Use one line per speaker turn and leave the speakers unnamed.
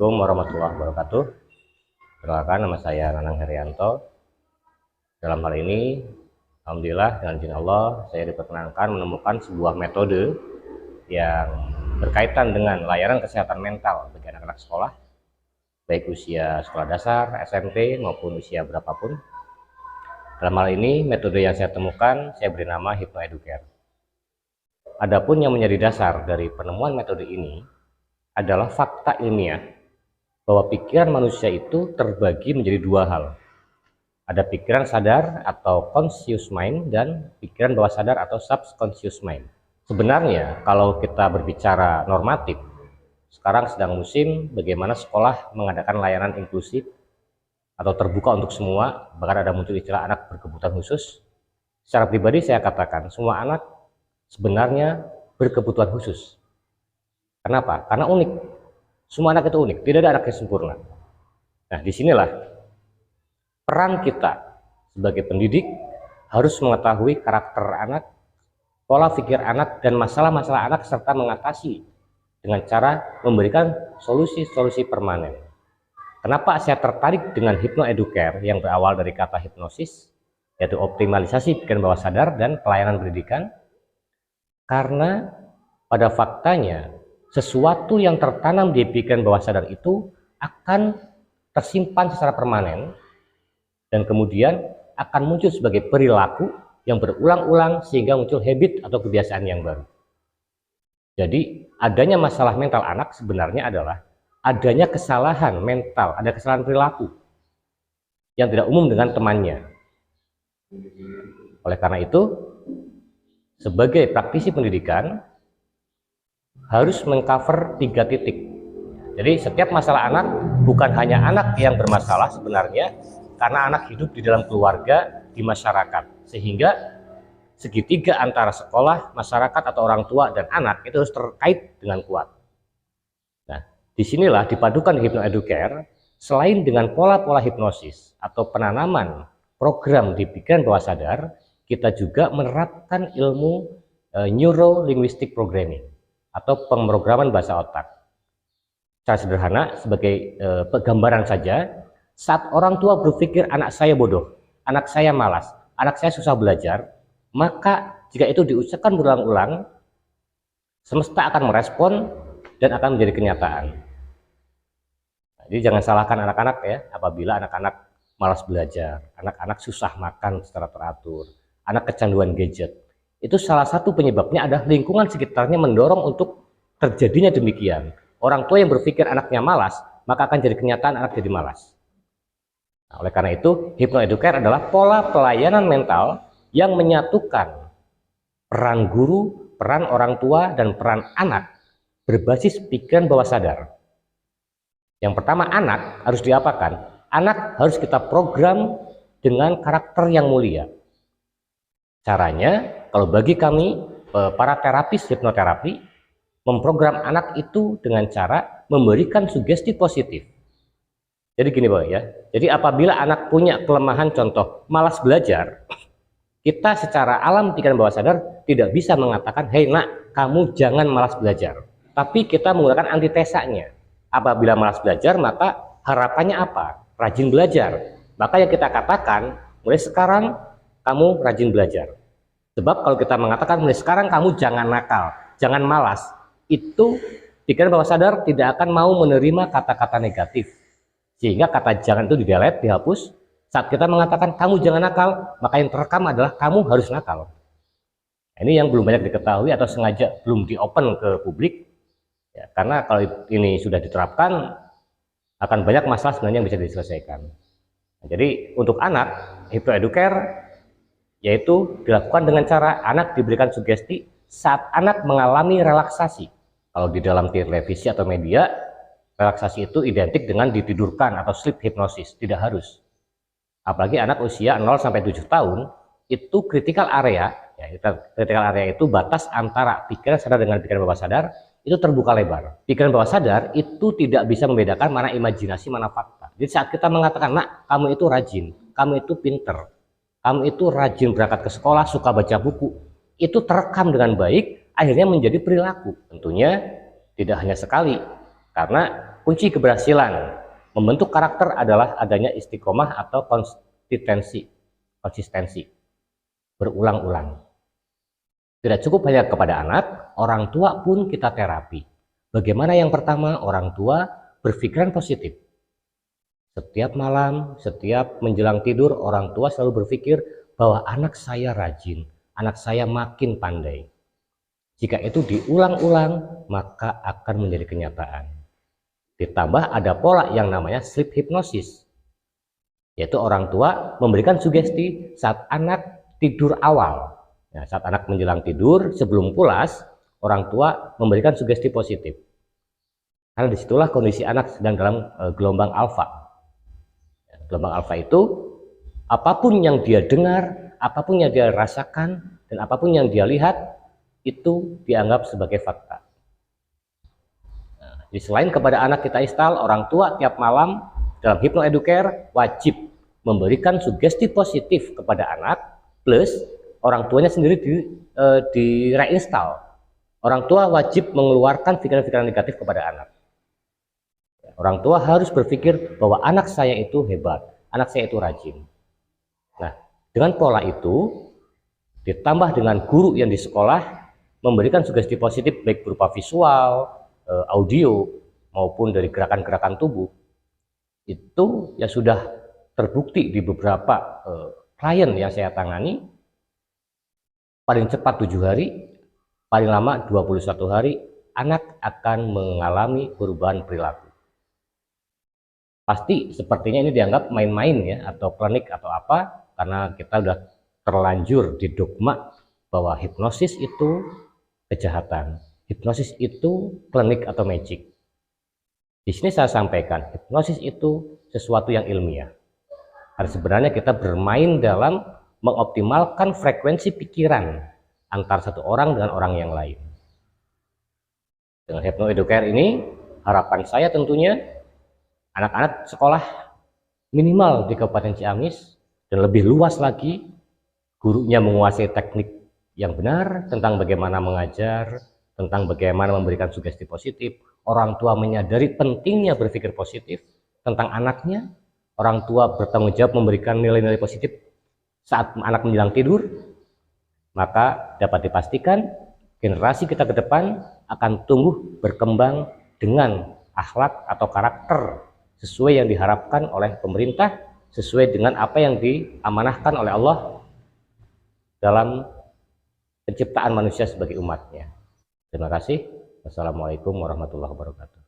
Assalamualaikum warahmatullahi wabarakatuh. Perkenalkan, nama saya Nanang Herianto. Dalam hal ini, alhamdulillah dengan izin Allah, saya diperkenankan menemukan sebuah metode yang berkaitan dengan layanan kesehatan mental bagi anak-anak sekolah, baik usia sekolah dasar, SMP maupun usia berapapun. Dalam hal ini, metode yang saya temukan saya beri nama HypnoEducare. Adapun yang menjadi dasar dari penemuan metode ini adalah fakta ilmiah bahwa pikiran manusia itu terbagi menjadi dua hal. Ada pikiran sadar atau conscious mind dan pikiran bawah sadar atau subconscious mind. Sebenarnya kalau kita berbicara normatif, sekarang sedang musim bagaimana sekolah mengadakan layanan inklusif atau terbuka untuk semua, bahkan ada muncul istilah anak berkebutuhan khusus. Secara pribadi saya katakan semua anak sebenarnya berkebutuhan khusus. Kenapa? Karena unik. Semua anak itu unik, tidak ada anak yang sempurna. Nah, disinilah peran kita sebagai pendidik harus mengetahui karakter anak, pola pikir anak, dan masalah-masalah anak, serta mengatasi dengan cara memberikan solusi-solusi permanen. Kenapa saya tertarik dengan HypnoEducare yang berawal dari kata hipnosis, yaitu optimalisasi pikiran bawah sadar dan pelayanan pendidikan? Karena pada faktanya sesuatu yang tertanam di pikiran bawah sadar itu akan tersimpan secara permanen dan kemudian akan muncul sebagai perilaku yang berulang-ulang sehingga muncul habit atau kebiasaan yang baru. Jadi adanya masalah mental anak sebenarnya adalah adanya kesalahan mental, ada kesalahan perilaku yang tidak umum dengan temannya. Oleh karena itu, sebagai praktisi pendidikan harus mengcover 3 titik. Jadi setiap masalah anak bukan hanya anak yang bermasalah sebenarnya, karena anak hidup di dalam keluarga, di masyarakat, sehingga segitiga antara sekolah, masyarakat atau orang tua dan anak itu harus terkait dengan kuat. Nah, disinilah dipadukan HypnoEducare selain dengan pola-pola hipnosis atau penanaman program di pikiran bawah sadar, kita juga menerapkan ilmu neuro-linguistic programming atau pemrograman bahasa otak. Secara sederhana, sebagai gambaran saja, saat orang tua berpikir anak saya bodoh, anak saya malas, anak saya susah belajar, maka jika itu diucapkan berulang-ulang, semesta akan merespon dan akan menjadi kenyataan. Jadi jangan salahkan anak-anak ya, apabila anak-anak malas belajar, anak-anak susah makan secara teratur, anak kecanduan gadget. Itu salah satu penyebabnya adalah lingkungan sekitarnya mendorong untuk terjadinya demikian. Orang tua yang berpikir anaknya malas, maka akan jadi kenyataan anak jadi malas. Nah, oleh karena itu, HypnoEducare adalah pola pelayanan mental yang menyatukan peran guru, peran orang tua, dan peran anak berbasis pikiran bawah sadar. Yang pertama, anak harus diapakan? Anak harus kita program dengan karakter yang mulia. Caranya, kalau bagi kami, para terapis hipnoterapi, memprogram anak itu dengan cara memberikan sugesti positif. Jadi gini Pak ya, jadi apabila anak punya kelemahan contoh malas belajar, kita secara alam pikiran bawah sadar tidak bisa mengatakan, hei nak, kamu jangan malas belajar. Tapi kita menggunakan antitesanya. Apabila malas belajar, maka harapannya apa? Rajin belajar. Maka yang kita katakan, mulai sekarang kamu rajin belajar. Sebab kalau kita mengatakan mulai sekarang kamu jangan nakal, jangan malas, itu pikiran bawah sadar tidak akan mau menerima kata-kata negatif. Sehingga kata jangan itu di-delete, dihapus. Saat kita mengatakan kamu jangan nakal, maka yang terekam adalah kamu harus nakal. Ini yang belum banyak diketahui atau sengaja belum di-open ke publik. Ya, karena kalau ini sudah diterapkan, akan banyak masalah sebenarnya yang bisa diselesaikan. Nah, jadi untuk anak, HypnoEducare yaitu dilakukan dengan cara anak diberikan sugesti saat anak mengalami relaksasi. Kalau di dalam televisi atau media, relaksasi itu identik dengan ditidurkan atau sleep hypnosis, tidak harus. Apalagi anak usia 0-7 tahun, itu critical area, ya, critical area itu batas antara pikiran sadar dengan pikiran bawah sadar, itu terbuka lebar. Pikiran bawah sadar itu tidak bisa membedakan mana imajinasi, mana fakta. Jadi saat kita mengatakan, nak, kamu itu rajin, kamu itu pinter, kamu itu rajin berangkat ke sekolah, suka baca buku, itu terekam dengan baik, akhirnya menjadi perilaku. Tentunya tidak hanya sekali, karena kunci keberhasilan membentuk karakter adalah adanya istiqomah atau konsistensi berulang-ulang. Tidak cukup hanya kepada anak, orang tua pun kita terapi. Bagaimana? Yang pertama, orang tua berpikiran positif. Setiap malam, setiap menjelang tidur, orang tua selalu berpikir bahwa anak saya rajin, anak saya makin pandai. Jika itu diulang-ulang, maka akan menjadi kenyataan. Ditambah ada pola yang namanya sleep hypnosis, yaitu orang tua memberikan sugesti saat anak tidur awal. Nah, saat anak menjelang tidur, sebelum pulas, orang tua memberikan sugesti positif. Karena disitulah kondisi anak sedang dalam gelombang alfa. Gelombang alfa itu, apapun yang dia dengar, apapun yang dia rasakan, dan apapun yang dia lihat, itu dianggap sebagai fakta. Nah, jadi selain kepada anak kita install, orang tua tiap malam dalam HypnoEducare wajib memberikan sugesti positif kepada anak, plus orang tuanya sendiri di reinstall. Orang tua wajib mengeluarkan pikiran-pikiran negatif kepada anak. Orang tua harus berpikir bahwa anak saya itu hebat, anak saya itu rajin. Nah, dengan pola itu, ditambah dengan guru yang di sekolah memberikan sugesti positif baik berupa visual, audio, maupun dari gerakan-gerakan tubuh, itu ya sudah terbukti di beberapa klien yang saya tangani. Paling cepat 7 hari, paling lama 21 hari, anak akan mengalami perubahan perilaku. Pasti sepertinya ini dianggap main-main ya, atau klinik atau apa, karena kita sudah terlanjur didogma bahwa hipnosis itu kejahatan, hipnosis itu klinik atau magic. Di sini saya sampaikan, hipnosis itu sesuatu yang ilmiah. Karena sebenarnya kita bermain dalam mengoptimalkan frekuensi pikiran antara satu orang dengan orang yang lain. Dengan HypnoEducare ini, harapan saya tentunya anak-anak sekolah minimal di Kabupaten Ciamis dan lebih luas lagi, gurunya menguasai teknik yang benar tentang bagaimana mengajar, tentang bagaimana memberikan sugesti positif, orang tua menyadari pentingnya berpikir positif tentang anaknya, orang tua bertanggung jawab memberikan nilai-nilai positif saat anak menjelang tidur, maka dapat dipastikan generasi kita ke depan akan tumbuh berkembang dengan akhlak atau karakter sesuai yang diharapkan oleh pemerintah, sesuai dengan apa yang diamanahkan oleh Allah dalam penciptaan manusia sebagai umatnya. Terima kasih. Wassalamualaikum warahmatullahi wabarakatuh.